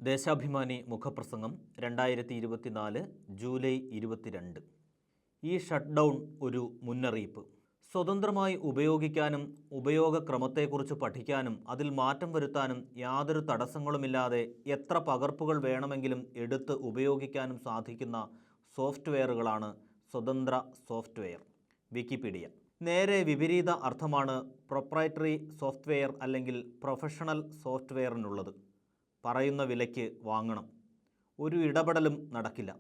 ദേശാഭിമാനി മുഖപ്രസംഗം 2024 ജൂലൈ 22. ഈ shut down ഒരു മുന്നറിയിപ്പ്. സ്വതന്ത്രമായി ഉപയോഗിക്കാനും ഉപയോഗക്രമത്തെക്കുറിച്ച് പഠിക്കാനും അതിൽ മാറ്റം വരുത്താനും യാതൊരു തടസ്സങ്ങളുമില്ലാതെ എത്ര പകർപ്പുകൾ വേണമെങ്കിലും എടുത്ത് ഉപയോഗിക്കാനും സാധിക്കുന്ന സോഫ്റ്റ്വെയറുകളാണ് സ്വതന്ത്ര സോഫ്റ്റ്വെയർ. വിക്കിപീഡിയ. നേരെ വിപരീത അർത്ഥമാണ് പ്രൊപ്രൈറ്ററി സോഫ്റ്റ്വെയർ അല്ലെങ്കിൽ പ്രൊഫഷണൽ സോഫ്റ്റ്വെയറിനുള്ളത്. പറയുന്ന വിലയ്ക്ക് വാങ്ങണം. ഒരു ഇടപെടലും നടക്കില്ല.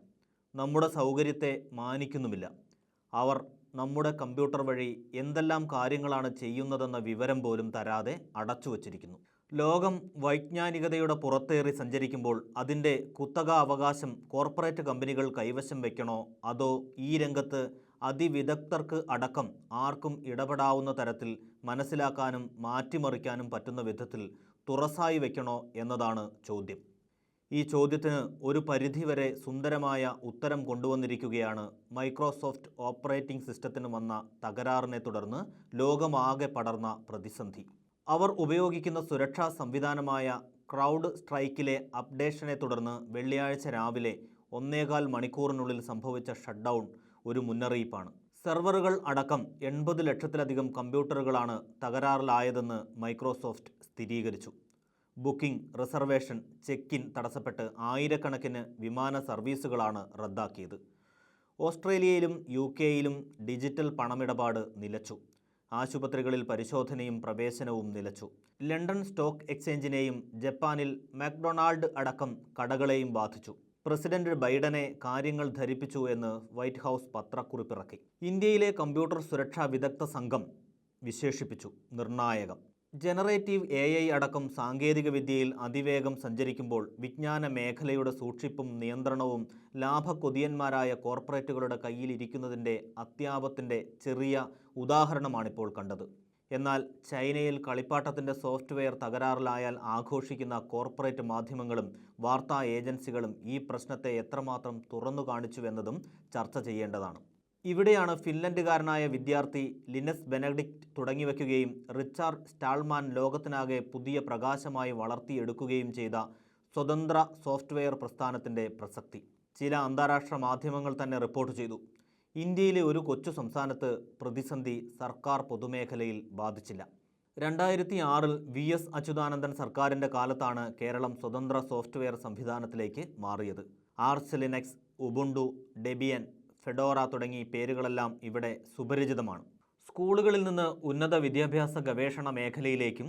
നമ്മുടെ സൗകര്യത്തെ മാനിക്കുന്നുമില്ല. അവർ നമ്മുടെ കമ്പ്യൂട്ടർ വഴി എന്തെല്ലാം കാര്യങ്ങളാണ് ചെയ്യുന്നതെന്ന വിവരം പോലും തരാതെ അടച്ചുവച്ചിരിക്കുന്നു. ലോകം വൈജ്ഞാനികതയുടെ പുറത്തേറി സഞ്ചരിക്കുമ്പോൾ അതിൻ്റെ കുത്തക അവകാശം കോർപ്പറേറ്റ് കമ്പനികൾ കൈവശം വയ്ക്കണോ, അതോ ഈ രംഗത്ത് അതിവിദഗ്ധർക്ക് അടക്കം ആർക്കും ഇടപെടാവുന്ന തരത്തിൽ മനസ്സിലാക്കാനും മാറ്റിമറിക്കാനും പറ്റുന്ന വിധത്തിൽ തുറസായി വയ്ക്കണോ എന്നതാണ് ചോദ്യം. ഈ ചോദ്യത്തിന് ഒരു പരിധിവരെ സുന്ദരമായ ഉത്തരം കൊണ്ടുവന്നിരിക്കുകയാണ് മൈക്രോസോഫ്റ്റ് ഓപ്പറേറ്റിംഗ് സിസ്റ്റത്തിന് വന്ന തകരാറിനെ തുടർന്ന് ലോകമാകെ പടർന്ന പ്രതിസന്ധി. അവർ ഉപയോഗിക്കുന്ന സുരക്ഷാ സംവിധാനമായ ക്രൗഡ് സ്ട്രൈക്കിലെ അപ്ഡേഷനെ തുടർന്ന് വെള്ളിയാഴ്ച രാവിലെ 1.25 മണിക്കൂറിനുള്ളിൽ സംഭവിച്ച ഷട്ട് ഡൗൺ ഒരു മുന്നറിയിപ്പാണ്. സെർവറുകൾ അടക്കം 80 ലക്ഷത്തിലധികം കമ്പ്യൂട്ടറുകളാണ് തകരാറിലായതെന്ന് മൈക്രോസോഫ്റ്റ് സ്ഥിരീകരിച്ചു. ബുക്കിംഗ്, റിസർവേഷൻ, ചെക്ക് ഇൻ തടസ്സപ്പെട്ട് ആയിരക്കണക്കിന് വിമാന സർവീസുകളാണ് റദ്ദാക്കിയത്. ഓസ്ട്രേലിയയിലും UK-യിലും ഡിജിറ്റൽ പണമിടപാട് നിലച്ചു. ആശുപത്രികളിൽ പരിശോധനയും പ്രവേശനവും നിലച്ചു. ലണ്ടൻ സ്റ്റോക്ക് എക്സ്ചേഞ്ചിനെയും ജപ്പാനിൽ മക്ഡൊണാൾഡ് അടക്കം കടകളെയും ബാധിച്ചു. പ്രസിഡന്റ് ബൈഡനെ കാര്യങ്ങൾ ധരിപ്പിച്ചു എന്ന് വൈറ്റ് ഹൗസ് പത്രക്കുറിപ്പിറക്കി. ഇന്ത്യയിലെ കമ്പ്യൂട്ടർ സുരക്ഷാ വിദഗ്ധ സംഘം വിശേഷിപ്പിച്ചു നിർണായകം. ജനറേറ്റീവ് AI അടക്കം സാങ്കേതികവിദ്യയിൽ അതിവേഗം സഞ്ചരിക്കുമ്പോൾ വിജ്ഞാന മേഖലയുടെ സൂക്ഷിപ്പും നിയന്ത്രണവും ലാഭക്കൊതിയന്മാരായ കോർപ്പറേറ്റുകളുടെ കയ്യിലിരിക്കുന്നതിൻ്റെ അത്യാപത്തിൻ്റെ ചെറിയ ഉദാഹരണമാണിപ്പോൾ കണ്ടത്. എന്നാൽ ചൈനയിൽ കളിപ്പാട്ടത്തിൻ്റെ സോഫ്റ്റ്വെയർ തകരാറിലായാൽ ആഘോഷിക്കുന്ന കോർപ്പറേറ്റ് മാധ്യമങ്ങളും വാർത്താ ഏജൻസികളും ഈ പ്രശ്നത്തെ എത്രമാത്രം തുറന്നു കാണിച്ചുവെന്നതും ചർച്ച ചെയ്യേണ്ടതാണ്. ഇവിടെയാണ് ഫിൻലൻഡുകാരനായ വിദ്യാർത്ഥി ലിനസ് ബെനഡിക്റ്റ് തുടങ്ങിവെക്കുകയും റിച്ചാർഡ് സ്റ്റാൾമാൻ ലോകത്തിനാകെ പുതിയ പ്രകാശമായി വളർത്തിയെടുക്കുകയും ചെയ്ത സ്വതന്ത്ര സോഫ്റ്റ്വെയർ പ്രസ്ഥാനത്തിൻ്റെ പ്രസക്തി. ചില അന്താരാഷ്ട്ര മാധ്യമങ്ങൾ തന്നെ റിപ്പോർട്ട് ചെയ്തു, ഇന്ത്യയിലെ ഒരു കൊച്ചു സംസ്ഥാനത്ത് പ്രതിസന്ധി സർക്കാർ പൊതുമേഖലയിൽ ബാധിച്ചില്ല. 2006 VS അച്യുതാനന്ദൻ സർക്കാരിൻ്റെ കാലത്താണ് കേരളം സ്വതന്ത്ര സോഫ്റ്റ്വെയർ സംവിധാനത്തിലേക്ക് മാറിയത്. Arch Linux, Ubuntu, Debian, Fedora തുടങ്ങി പേരുകളെല്ലാം ഇവിടെ സുപരിചിതമാണ്. സ്കൂളുകളിൽ നിന്ന് ഉന്നത വിദ്യാഭ്യാസ ഗവേഷണ മേഖലയിലേക്കും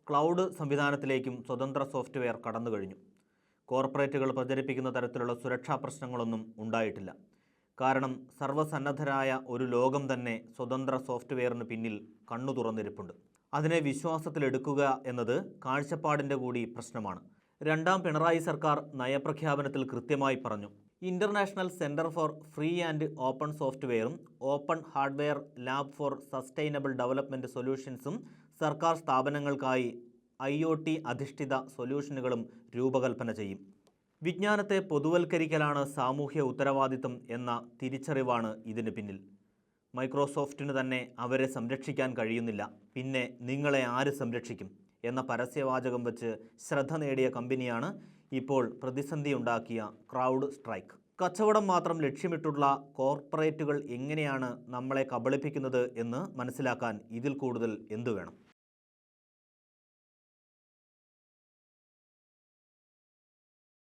ക്ലൗഡ് സംവിധാനത്തിലേക്കും സ്വതന്ത്ര സോഫ്റ്റ്വെയർ കടന്നു കഴിഞ്ഞു. കോർപ്പറേറ്റുകൾ പ്രചരിപ്പിക്കുന്ന തരത്തിലുള്ള സുരക്ഷാ പ്രശ്നങ്ങളൊന്നും ഉണ്ടായിട്ടില്ല. കാരണം സർവ്വസന്നദ്ധരായ ഒരു ലോകം തന്നെ സ്വതന്ത്ര സോഫ്റ്റ്വെയറിന് പിന്നിൽ കണ്ണു തുറന്നിരിപ്പുണ്ട്. അതിനെ വിശ്വാസത്തിലെടുക്കുക എന്നത് കാഴ്ചപ്പാടിൻ്റെ കൂടി പ്രശ്നമാണ്. രണ്ടാം പിണറായി സർക്കാർ നയപ്രഖ്യാപനത്തിൽ കൃത്യമായി പറഞ്ഞു, international centre for free and open സോഫ്റ്റ്വെയറും open hardware lab for sustainable development സൊല്യൂഷൻസും സർക്കാർ സ്ഥാപനങ്ങൾക്കായി IoT അധിഷ്ഠിത സൊല്യൂഷനുകളും രൂപകൽപ്പന ചെയ്യും. വിജ്ഞാനത്തെ പൊതുവൽക്കരിക്കലാണ് സാമൂഹ്യ ഉത്തരവാദിത്തം എന്ന തിരിച്ചറിവാണ് ഇതിന് പിന്നിൽ. മൈക്രോസോഫ്റ്റിന് തന്നെ അവരെ സംരക്ഷിക്കാൻ കഴിയുന്നില്ല, പിന്നെ നിങ്ങളെ ആര് സംരക്ഷിക്കും എന്ന പരസ്യവാചകം വെച്ച് ശ്രദ്ധ നേടിയ കമ്പനിയാണ് ഇപ്പോൾ പ്രതിസന്ധിയുണ്ടാക്കിയ ക്രൗഡ് സ്ട്രൈക്ക്. കച്ചവടം മാത്രം ലക്ഷ്യമിട്ടുള്ള കോർപ്പറേറ്റുകൾ എങ്ങനെയാണ് നമ്മളെ കബളിപ്പിക്കുന്നത് എന്ന് മനസ്സിലാക്കാൻ ഇതിൽ കൂടുതൽ എന്തു വേണം?